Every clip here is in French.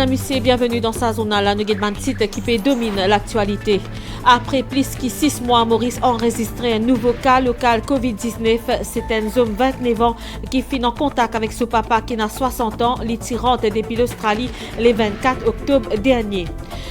Mesdames, Messieurs, bienvenue dans sa zone. La Nuguedman site qui domine l'actualité. Après plus de 6 mois, Maurice a enregistré un nouveau cas local Covid-19. C'est un homme 29 ans qui finit en contact avec son papa qui a 60 ans, l'itinérante depuis l'Australie le 24 octobre dernier.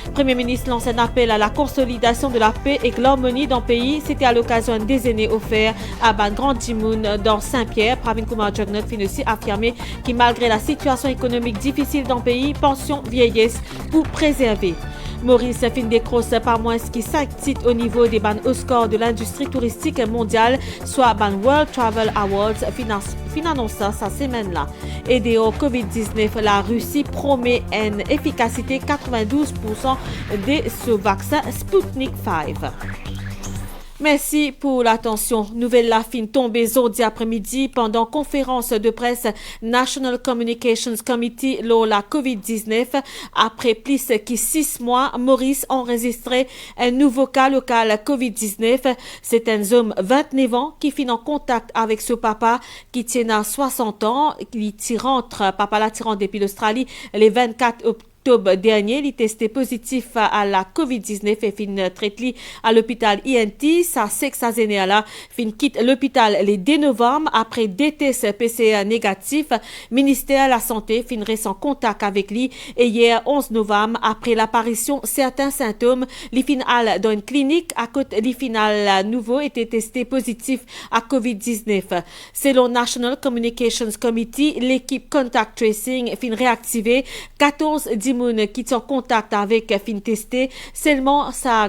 Le Premier ministre lance un appel à la consolidation de la paix et de l'harmonie dans le pays. C'était à l'occasion d'un déjeuner offert à Ban Grand Timoun dans Saint-Pierre. Pravin Kumar Jugnauth finit aussi affirmé que malgré la situation économique difficile dans le pays, pension vieillesse pour préserver. Maurice fin décroche par moins qui 5 titres au niveau des ban Oscars de l'industrie touristique mondiale, soit ban World Travel Awards, annonça sa semaine-là. Aidé au Covid-19, la Russie promet une efficacité 92% de ce vaccin Sputnik 5. Merci pour l'attention. Nouvelle la fin tombée jeudi après-midi pendant conférence de presse National Communications Committee lors la COVID-19. Après plus que 6 mois, Maurice a enregistré un nouveau cas local COVID-19. C'est un homme 29 ans qui finit en contact avec son papa qui tient à 60 ans. Papa la tirant depuis l'Australie le 24 octobre dernier, il est testé positif à la COVID-19 et fin traité à l'hôpital INT. Sa sexagénéala fin quitte l'hôpital le 2 novembre après des tests PCR négatifs. Ministère de la Santé fin reste en contact avec lui et hier 11 novembre après l'apparition certains symptômes, les final dans une clinique à côté les final nouveau était testé positif à COVID-19. Selon National Communications Committee, l'équipe Contact Tracing fin réactivé 14 qui sont en contact avec fin testé seulement sa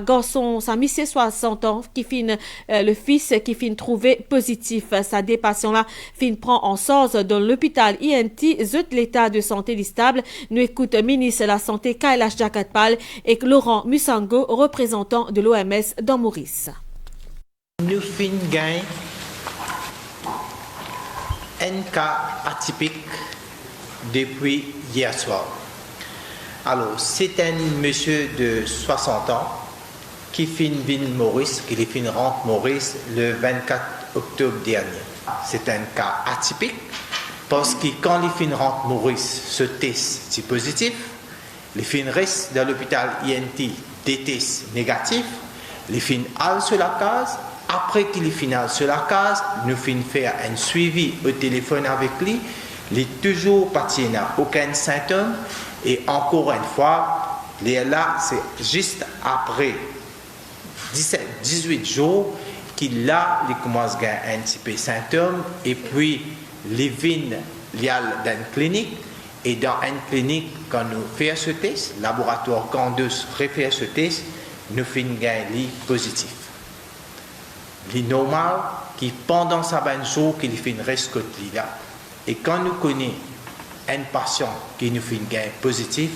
monsieur 60 ans qui fin le fils qui fin trouvé positif. Sa des patients là fin prend en charge dans l'hôpital INT. L'état de santé stable. Nous écoute ministre de la santé Kailash Jakatpal et Laurent Musango, représentant de l'OMS dans Maurice. Nous fin gain un cas atypique depuis hier soir. Alors, c'est un monsieur de 60 ans qui finit Maurice, qui finit rentre Maurice le 24 octobre dernier. C'est un cas atypique parce que quand il finit rentre Maurice, ce test est positif, il finit reste dans l'hôpital INT des tests négatifs, il finit aller sur la case. Après qu'il finit sur la case, nous finissons faire un suivi au téléphone avec lui. Il est toujours patient, n'a aucun symptôme. Et encore une fois, là, c'est juste après 18 jours qu'il a commence à gagner un petit peu de symptômes. Et puis, il vient dans une clinique. Et dans une clinique, quand nous faisons ce test, le laboratoire Candos refait ce test, nous finissons gagner positif. Il est normal que pendant ces 20 jours, qu'il fait une reste là. Et quand nous connaissons un patient qui nous fait un gain positif,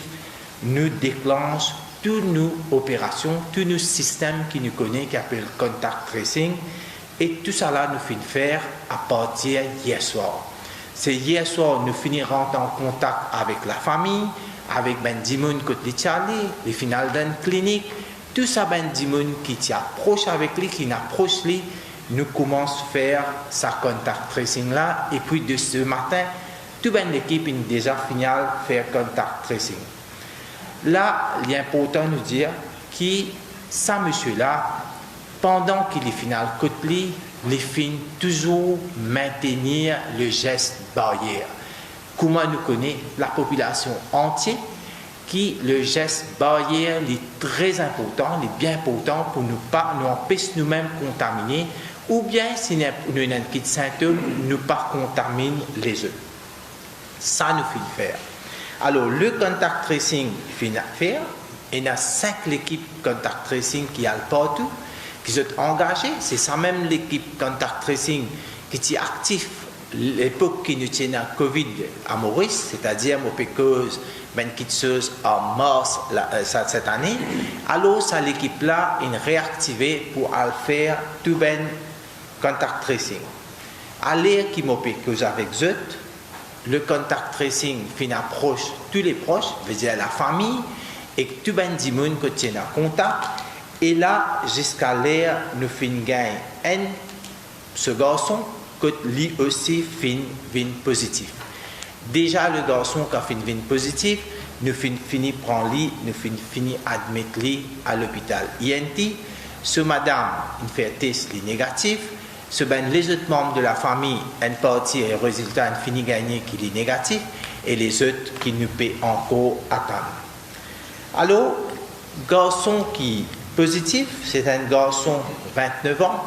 nous déclenchons toutes nos opérations, tous nos systèmes qui nous connaissent, qui appellent contact tracing, et tout ça là nous fait faire à partir d'hier soir. C'est hier soir nous finirons en contact avec la famille, avec Ben Dimoun côté Charlie, les finales d'une clinique, tout ça Ben Dimoun qui t'approche avec lui, qui n'approche lui, nous commençons à faire sa contact tracing là, et puis de ce matin, toute l'équipe est déjà fini à faire contact tracing. Là, il est important de nous dire que ce monsieur-là, pendant qu'il est final côté lui, il finit toujours maintenir le geste barrière. Comment nous connaît la population entière, qui le geste barrière est très important, il est bien important pour ne pas nous empêcher nous-mêmes contaminer, ou bien si nous avons un petit symptôme, nous ne pas contaminer les autres. Ça nous fait faire. Alors, le contact tracing fait faire. Il y a 5 équipes contact tracing qui sont partout, qui sont engagées. C'est ça même l'équipe contact tracing qui est active l'époque qui nous tient à Covid à Maurice, c'est-à-dire au cause en mars cette année. Alors, ça l'équipe là est réactivée pour faire tout ben contact tracing. À l'ère qui m'a cause avec eux, le contact tracing fin approche tous les proches, veut dire la famille, et tout ben dimoun que tient en contact. Et là, jusqu'à l'ère, nous fin gagne ce garçon que lui aussi fin positif. Déjà le garçon qui a fin positif, nous fini prendre lui, nous fini admettre lui à l'hôpital INT. Ce madame, une fait test négatif. Ce ben les autres membres de la famille, une partie et résultat, une fini gagné qui est négatif, et les autres qui nous paient encore attendre. Alors, garçon qui est positif, c'est un garçon 29 ans,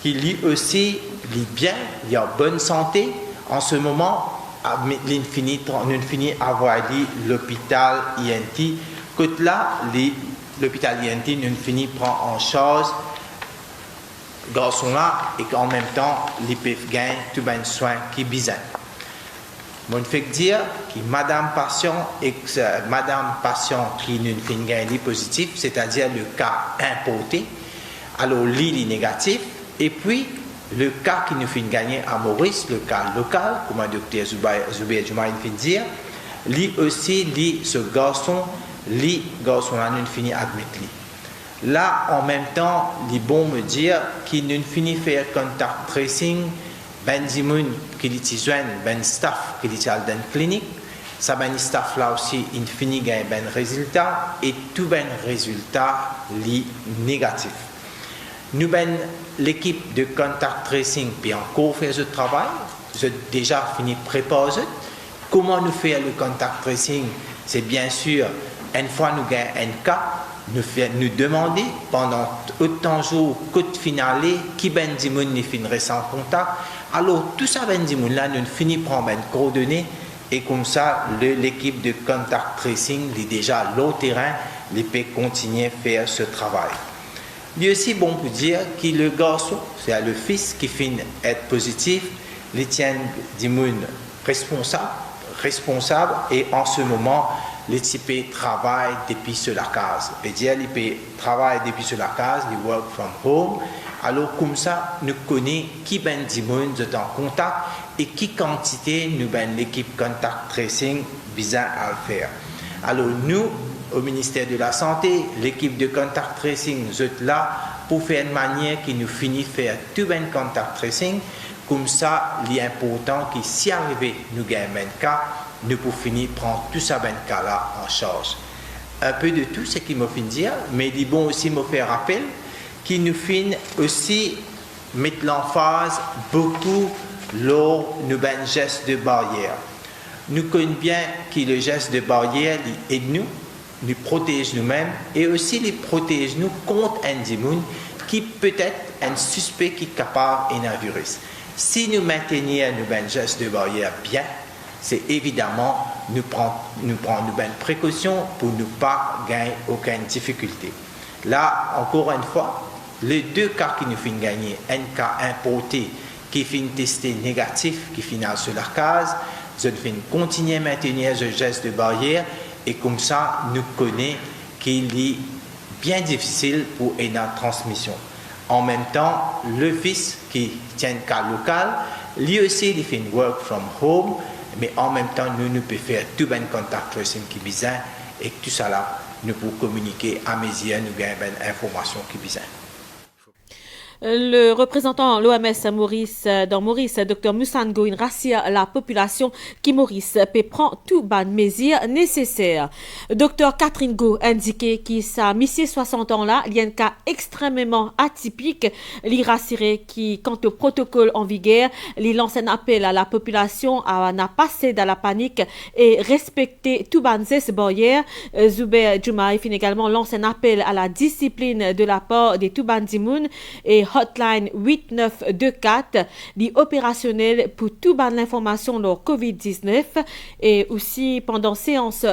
qui lui aussi lit bien, il a bonne santé. En ce moment, nous finit avoir l'hôpital INT. Côté là, l'hôpital INT nous finit prendre en charge garçon là et qu'en même temps, ils peuvent gagner tout ben soin qui besoin. Mon fait dire que madame patient qui nous fait gagner positif, c'est-à-dire le cas importé, alors lui est négatif, et puis le cas qui nous fait gagner à Maurice, le cas local, comme le docteur Zubair Jumaï fait dire, lui aussi, ce garçon là nous finit admettre lui. Là, en même temps, il est bon me dire qu'il ne finit faire contact tracing, ben dimoun qui l'utilise, ben staff qui l'utilise dans la clinique, ça ben staff là aussi, il finit gagner ben résultat et tout ben résultat li négatif. Nous ben l'équipe de contact tracing puis encore faire ce travail, j'ai déjà fini préparer. Comment nous faire le contact tracing? C'est bien sûr une fois nous gagnons un cas. Nous demander pendant autant de jours que de finale qui ben dimoun nous finirait sans contact. Alors tout ça ben dimoun là nous finit prendre ben coordonnées et comme ça l'équipe de contact tracing est déjà là au terrain, il peut continuer à faire ce travail. Il est aussi bon pour dire que le garçon, c'est le fils qui finit être positif, il tient dimoun responsable et en ce moment les types travaillent depuis sur la case. Et dire les travaillent depuis sur la case, les work from home. Alors comme ça, nous connaissons qui ben dimoun est en contact et qui quantité nous ben l'équipe contact tracing besoin à le faire. Alors nous, au ministère de la Santé, l'équipe de contact tracing nous est là pour faire une manière qui nous finit faire tout ben contact tracing. Comme ça, il est important que si arrivé nous gagnons un cas, nous pouvons finir prendre tout ça ben cas là en charge. Un peu de tout ce qu'il m'a fait dire, mais il est bon aussi me faire rappel qu'il nous finit aussi mettre l'emphase beaucoup lors de nos gestes de barrière. Nous connaissons bien que le geste de barrière aide nous protège nous-mêmes et aussi les protège nous contre un dimoun qui peut être un suspect qui est capable d'un virus. Si nous maintenons nos gestes de barrière bien, c'est évidemment nous prendre une précaution pour ne pas gagner aucune difficulté. Là, encore une fois, les deux cas qui nous font gagner, un cas importé qui finit testé négatif, qui finit sur la case, nous finissons continuer à maintenir ce geste de barrière et comme ça, nous connaissons qu'il est bien difficile pour une transmission. En même temps, le fils qui tient un cas local, lui aussi, il fait work from home, mais en même temps, nous pouvons faire tout ben contact tracing qui est besoin et tout ça là, nous pouvons communiquer à mesure, nous gagnons ben information qui est besoin. Le représentant l'OMS Maurice, Dr Musango, il rassure la population qui Maurice peut prendre tout ban mesures nécessaires. Dr Catherine Go indiqué que sa mission 60 ans là, il y a un cas extrêmement atypique. Il rassure qui, quant au protocole en vigueur, il lance un appel à la population à ne pas passer dans la panique et respecter tout ban ces barrières. Zubair Jumaï également lance un appel à la discipline de la part des tout ban dimoun et hotline 8924 dit opérationnel pour tout ban l'information sur COVID-19 et aussi pendant séance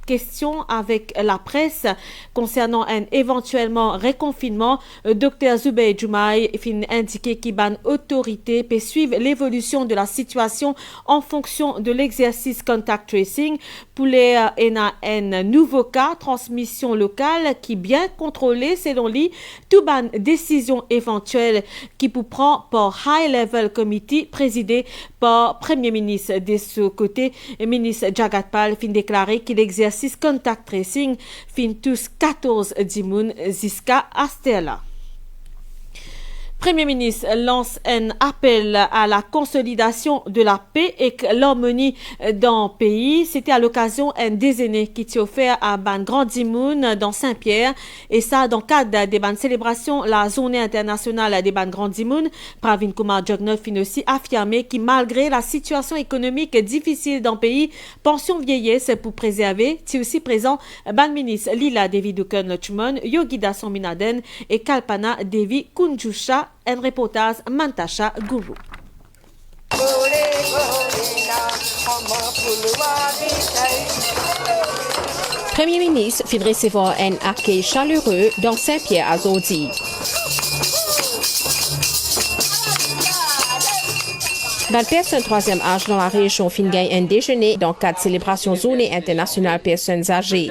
questions avec la presse concernant un éventuellement reconfinement. Dr Zubair Jumaï fin indiqué qu'il ban autorité peut suivre l'évolution de la situation en fonction de l'exercice contact tracing pour les un nouveau cas transmission locale qui bien contrôlé selon lui tout ban décision éventuelle qui peut prendre par High Level Committee présidé par Premier ministre. De ce côté, le ministre Jagat Pal fin déclaré que l'exercice contact tracing fin tous 14 dimoun jusqu'à Astella. Premier ministre lance un appel à la consolidation de la paix et l'harmonie dans le pays. C'était à l'occasion d'un déjeuner qui s'est offert à Ban Grandimoun dans Saint-Pierre. Et ça, dans le cadre des ban célébrations, la journée internationale des Ban Grandimoun. Pravin Kumar Jugnauth fin aussi affirmé que malgré la situation économique difficile dans le pays, pension vieillesse pour préserver, c'est aussi présent Ban ministre Lila Devi Dukan Lachman, Yogida Sominaden et Kalpana Devi Kunjusha. Un reportage Mantasha Guru. Premier ministre fit recevoir un accueil chaleureux dans Saint-Pierre à Zodi. Dans personnes troisième âge dans la région fin gagne un déjeuner dans le cadre de célébration journée internationale personnes âgées.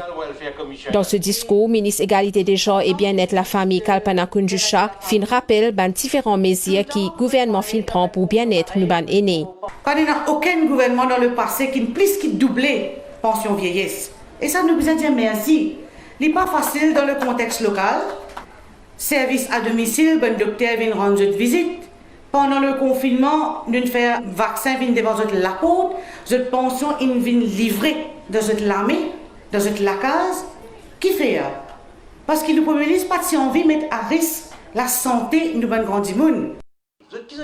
Dans ce discours, ministre Égalité des genres et bien-être la famille Kalpana Kunjusha fin rappelle ban différentes mesures qui le gouvernement fin prend pour bien-être nous ban aînés. Il n'y a aucun gouvernement dans le passé qui plus qui doublé pension vieillesse. Et ça nous besoin de dire merci. Ce n'est pas facile dans le contexte local. Service à domicile, bon docteur vient rendre une visite. Pendant le confinement, nous faisons vaccin vient devant la porte, notre pension vient livrer dans l'armée, dans la case. Qui fait? Parce que le Premier ministre n'a pas envie de mettre à risque la santé de Ban Grandimoun.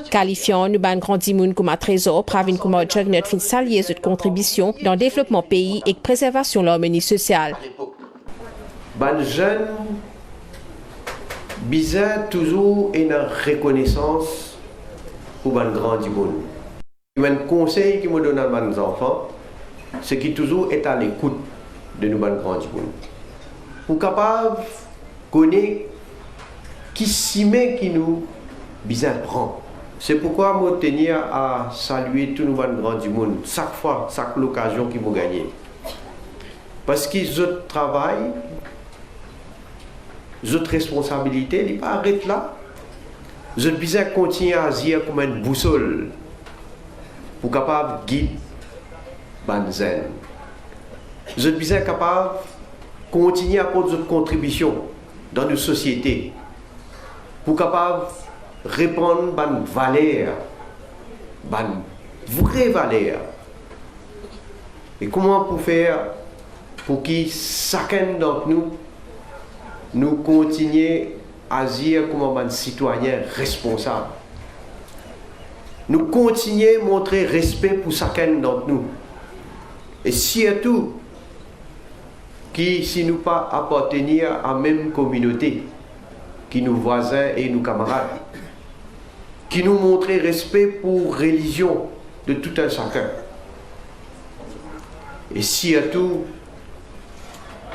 Qualifiant nous ban Grandimoun comme un trésor, Pravin Kumar Jugnauth fin saluer cette contribution dans le développement pays et préservation de l'harmonie sociale. Ban jeune, bizarre toujours une reconnaissance pour ban Grandimoun. Un conseil qui me donne à mes enfants, c'est qu'il toujours est à l'écoute de nous ban Grandimoun. Pour capable connaître qui s'y met qui nous bizarre prend. C'est pourquoi je tenir à saluer tout le monde grand du monde, chaque fois, chaque occasion qu'ils m'ont gagné. Parce que je travail, je responsabilité, il ne pas arrêter là. Je besoin continuer à agir comme une boussole pour capable guider Banzen. Je besoin capable continuer à apporter une contribution dans nos sociétés pour capable répondre à une valeur, une vraie valeur. Et comment pour faire pour que chacun d'entre nous continue à agir comme un citoyen responsable. Nous continuons à montrer respect pour chacun d'entre nous. Et surtout, que si nous pas appartenir à la même communauté, qui nos voisins et nos camarades, qui nous montrent respect pour la religion de tout un chacun. Et surtout,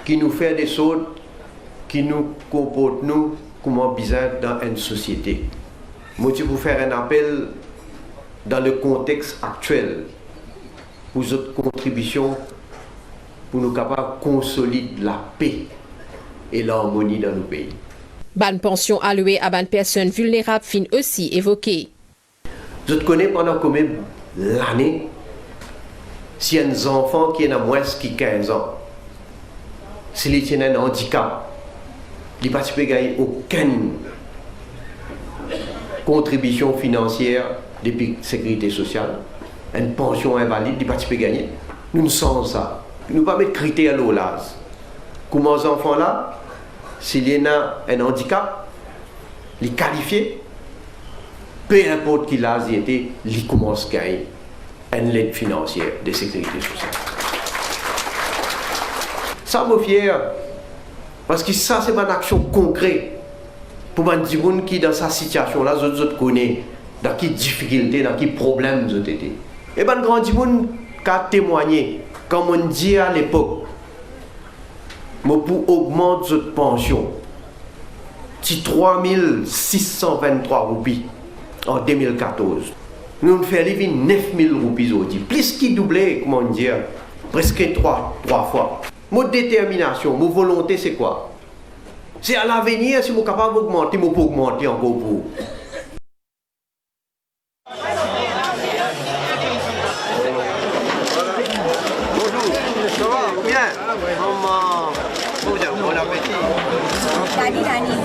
qui nous fait des choses qui nous comportent nous comme un bizarre dans une société. Moi, je vais vous faire un appel dans le contexte actuel pour votre contribution pour nous capables de consolider la paix et l'harmonie dans nos pays. Ban pension allouée à ban personnes vulnérables fin aussi évoquée. Je te connais pendant combien l'année si un enfant qui a moins de 15 ans, s'il a un handicap, il ne peut gagner aucune contribution financière depuis la sécurité sociale, une pension invalide, il ne peut gagner. Nous ne sommes ça. Nous ne pouvons pas mettre critères à l'OLAS. Comment ces enfants-là, s'il y a un handicap, les qualifiés, peu importe qui l'âge il était, il commence à gagner une aide financière de sécurité sociale. Ça me fier, parce que ça c'est une action concrète pour les gens qui dans cette situation-là, je connais dans quelles difficultés, dans quels problèmes ils ont été. Et les grands gens qui ont témoigné, comme on dit à l'époque, pour augmenter votre pension, c'est 3 623 roupies en 2014. Nous avons fait 9 000 roupies aujourd'hui. Plus qu'il doublé, comment dire, presque 3 fois. Mon détermination, mon volonté, c'est quoi? C'est à l'avenir, si je suis capable d'augmenter, je peux augmenter encore pour. Bonjour, ça va? Bien? Maman, bon appétit. Dani.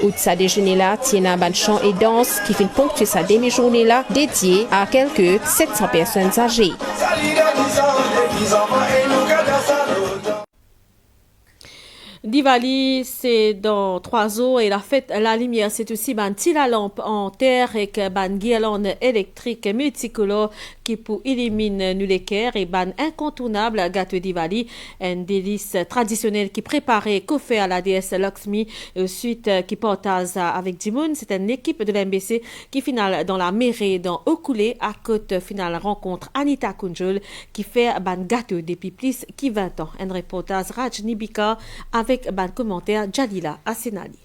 Outre sa déjeuner là, tiena ban chant et danse qui fait ponctuer sa demi-journée là dédiée à quelques 700 personnes âgées. Diwali, c'est dans 3 jours et la fête la lumière, c'est aussi ban la lampe en terre et que ban guirlande électrique multicolore qui pour éliminer nous l'équerre et ban incontournable gâteau Diwali, un délice traditionnel qui préparait coffee à la déesse Lakshmi, ensuite qui partage avec Dimoun. C'est une équipe de l'MBC qui finale dans la mairie dans Okoulé à côte finale rencontre Anita Kunjul qui fait ban gâteau depuis plus qui 20 ans. Un reportage Raj Nibika avec ban commentaire Jalila Asenali.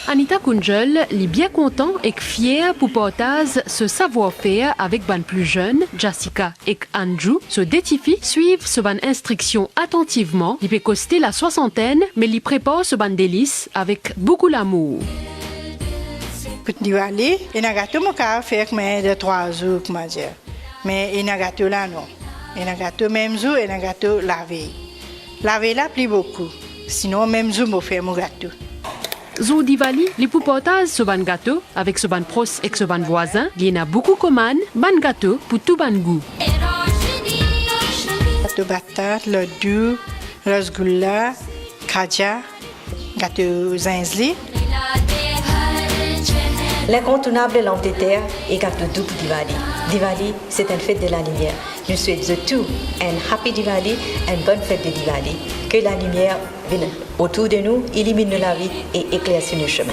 Anita Kunjul est bien content et fière pour partager ce savoir-faire avec ban plus jeunes, Jessica et Andrew. Ce défi suivent ce ban instruction attentivement. Il peut coster la 60aine, mais il prépare ce ban délice avec beaucoup d'amour. Pour Diwali, il y a un gâteau qui fait mais de 3 jours, comment dire. Mais il y a un gâteau là non. Il y a un gâteau même jour et un gâteau la veille. La veille là plus beaucoup. Sinon même jour je fais mon gâteau. Zo Diwali, les pour partager ce ban gâteau avec ce ban pros et ce ban voisin, il y en a beaucoup commun, ban gâteau pour tout ban goût. Gâteau battate, laddu, rasgulla, khaja, gâteau zinzli. L'incontournable lampe de terre et gâteau doux pour Diwali. Diwali, c'est une fête de la lumière. Je souhaite de tout un happy Diwali, une bonne fête de Diwali. Que la lumière vienne autour de nous, illumine la vie et éclaire sur nos chemins.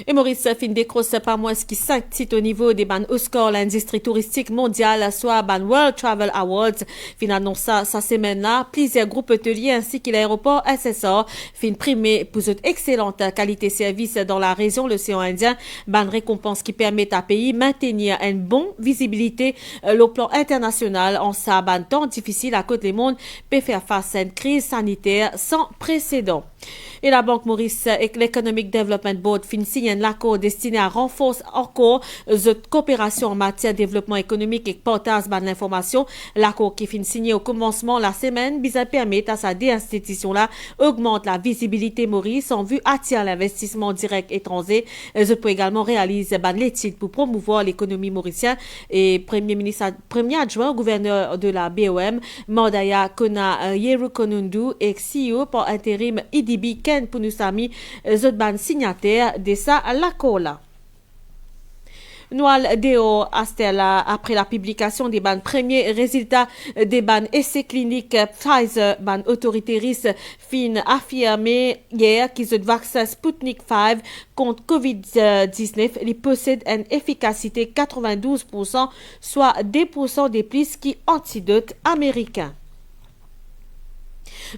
Et Maurice fin décroche pas moins qui 5 titres au niveau des ban Oscar l'industrie touristique mondiale, soit ban World Travel Awards. Fin annonce ça semaine-là. Plusieurs groupes hôteliers ainsi que l'aéroport SSA fin primé pour cette excellente qualité service dans la région l'océan Indien. Ban récompense qui permet à pays maintenir une bonne visibilité au plan international en ça ban temps difficile à côté des mondes peut faire face à une crise sanitaire sans précédent. Et la Banque Maurice et l'Economic Development Board fin signent un accord destiné à renforcer encore cette coopération en matière de développement économique et partage de l'information. L'accord qui fin signé au commencement de la semaine vise à permettre à sa déinstitution-là augmente la visibilité Maurice en vue attirer l'investissement direct étranger. Je peux également réaliser l'étude pour promouvoir l'économie mauricienne et premier adjoint au gouverneur de la BOM, Mordaya Kona Yerukonundu et CEO par intérim IDB Ken Punusami, zotban signataire de ça l'accord là. Noal Deo Astella, après la publication des ban premiers résultats des ban essais cliniques Pfizer, ban autorité russe fin affirmé hier que ce vaccin Sputnik 5 contre COVID-19 il possède une efficacité 92%, soit 2% de plus qu'antidote américain.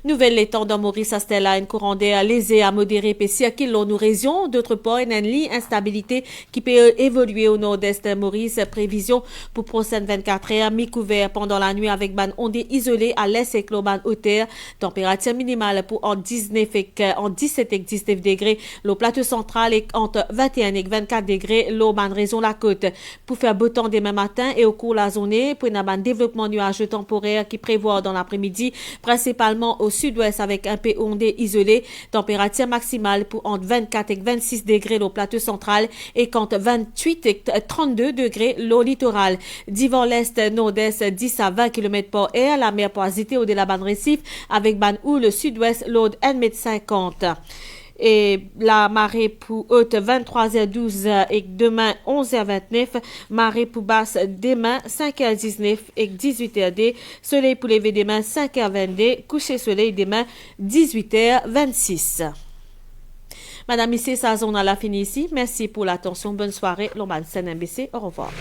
Nouvelle étant dans Maurice Astella, une courant d'air lésé à modéré peut circuler dans nos régions. D'autre part, une ligne instabilité qui peut évoluer au nord-est Maurice. Prévision pour prochaine 24 heures, mi-couvert pendant la nuit avec ban ondée isolée à l'est et ban hauteur. Température minimale pour entre 17 et 19 degrés. Le plateau central est entre 21 et 24 degrés. L'eau ban région la côte. Pour faire beau temps demain matin et au cours de la journée, pour un développement nuageux temporaire qui prévoit dans l'après-midi, principalement au sud-ouest avec un peu ondé isolé, température maximale pour entre 24 et 26 degrés au plateau central et entre 28 et 32 degrés au littoral. Divan l'est nord-est 10 à 20 km par heure, la mer poisité au de la bande récif avec ban ou le sud-ouest l'aude 1,50 m. Et la marée pour haute 23h12 et demain 11h29, marée pour basse demain 5h19 et 18h10, soleil pour lever demain 5h22, coucher soleil demain 18h26. Madame, ici, sa zone à la fin ici. Merci pour l'attention. Bonne soirée. L'Oman CNBC. Au revoir.